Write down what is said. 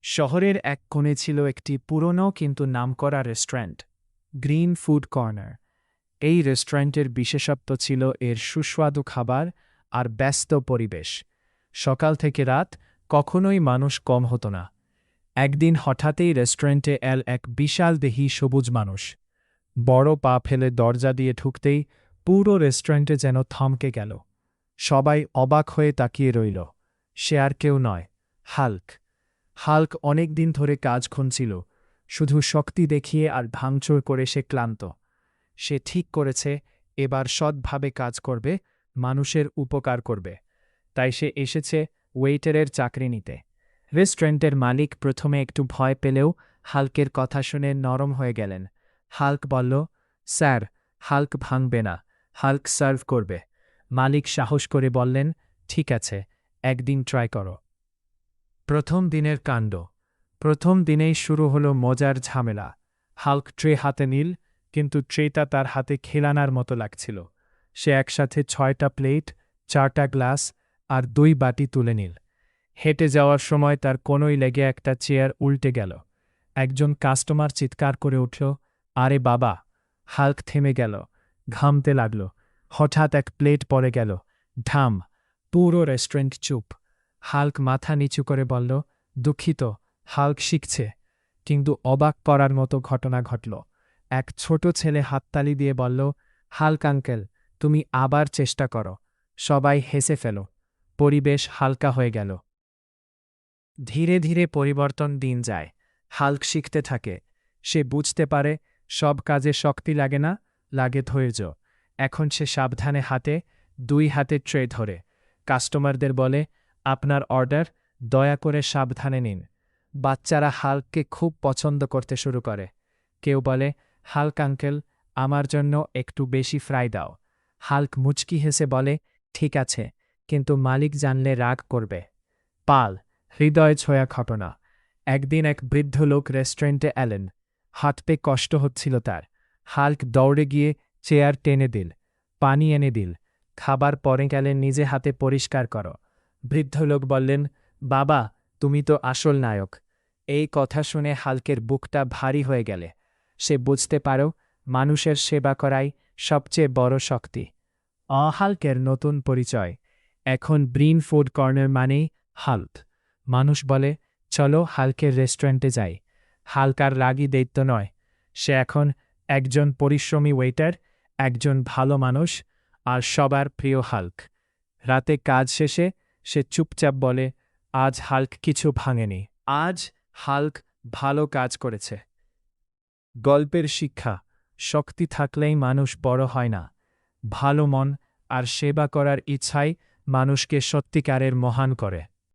শহরের এক কোণে ছিল একটি পুরনো কিন্তু নামকরা রেস্টুরেন্ট, গ্রিন ফুড কর্নার। এই রেস্টুরেন্টের বিশেষত্ব ছিল এর সুস্বাদু খাবার আর ব্যস্ত পরিবেশ। সকাল থেকে রাত কখনোই মানুষ কম হতো না। একদিন হঠাৎই রেস্টুরেন্টে এল এক বিশাল দেহী সবুজ মানুষ। বড় পা ফেলে দরজা দিয়ে ঢুকতেই পুরো রেস্টুরেন্টে যেন থমকে গেল। সবাই অবাক হয়ে তাকিয়ে রইল। সে আর কেউ নয়, হাল্ক। হাল্ক অনেক দিন ধরে কাজ খুঁজছিল, শুধু শক্তি দেখিয়ে আর ভাঙচুর করে সে ক্লান্ত। সে ঠিক করেছে এবার সৎভাবে কাজ করবে, মানুষের উপকার করবে। তাই সে এসেছে ওয়েটারের চাকরি নিতে। রেস্টুরেন্টের মালিক প্রথমে একটু ভয় পেলেও হাল্কের কথা শুনে নরম হয়ে গেলেন। হাল্ক বলল, স্যার, হাল্ক ভাঙবে না, হাল্ক সার্ভ করবে। মালিক সাহস করে বললেন, ঠিক আছে, একদিন ট্রাই করো। প্রথম দিনের কাণ্ড। প্রথম দিনেই শুরু হলো মজার ঝামেলা। হাল্ক ট্রে হাতে নিল, কিন্তু ট্রেটা তার হাতে খেলানার মতো লাগছিল। সে একসাথে 6টা প্লেট, 4টা গ্লাস আর 2 বাটি তুলে নিল। হেঁটে যাওয়ার সময় তার কোনোই লেগে একটা চেয়ার উল্টে গেল। একজন কাস্টমার চিৎকার করে উঠল, আরে বাবা! হাল্ক থেমে গেল, ঘামতে লাগল। হঠাৎ এক প্লেট পড়ে গেল, ঢাম। পুরো রেস্টুরেন্ট চুপ। হাল্ক মাথা নিচু করে বলল, দুঃখিত। হাল্ক শিখছে। কিন্তু অবাক করার মতো ঘটনা ঘটল। এক ছোট ছেলে হাততালি দিয়ে বলল, হাল্ক আঙ্কেল, তুমি আবার চেষ্টা করো। সবাই হেসে ফেল। পরিবেশ হালকা হয়ে গেল। ধীরে ধীরে পরিবর্তন দিন যায়। হাল্ক শিখতে থাকে। সে বুঝতে পারে সব কাজে শক্তি লাগে না, লাগে ধৈর্য। এখন সে সাবধানে হাতে 2 হাতে ট্রে ধরে কাস্টমারদের বলে, আপনার অর্ডার, দয়া করে সাবধানে নিন। বাচ্চারা হাল্ককে খুব পছন্দ করতে শুরু করে। কেউ বলে, হাল্ক আঙ্কেল, আমার জন্য একটু বেশি ফ্রাই দাও। হাল্ক মুচকি হেসে বলে, ঠিক আছে, কিন্তু মালিক জানলে রাগ করবে। পাল, হৃদয় ছোঁয়া ঘটনা। একদিন এক বৃদ্ধ লোক রেস্টুরেন্টে এলেন। হাত পে কষ্ট হচ্ছিল তার। হাল্ক দৌড়ে গিয়ে চেয়ার টেনে দিল, পানি এনে দিল। খাবার পরে গেলেন, নিজে হাতে পরিষ্কার করো। বৃদ্ধ লোক বললেন, বাবা, তুমি তো আসল নায়ক। এই কথা শুনে হাল্কের বুকটা ভারী হয়ে গেলে। সে বুঝতে পারো মানুষের সেবা করাই সবচেয়ে বড় শক্তি। হাল্কের নতুন পরিচয়। এখন গ্রিন ফুড কর্নার মানেই হাল্ক। মানুষ বলে, চলো হাল্কের রেস্টুরেন্টে যাই। হাল্ক আর রাগী দৈত্য নয়। সে এখন একজন পরিশ্রমী ওয়েটার, একজন ভালো মানুষ, আর সবার প্রিয় হাল্ক। রাতে কাজ শেষে সে চুপচাপ বলে, আজ হাল্ক কিছু ভাঙেনি। আজ হাল্ক ভালো কাজ করেছে। গল্পের শিক্ষা, শক্তি থাকলেই মানুষ বড় হয় না। ভালো মন আর সেবা করার ইচ্ছাই মানুষকে সত্যিকারের মহান করে।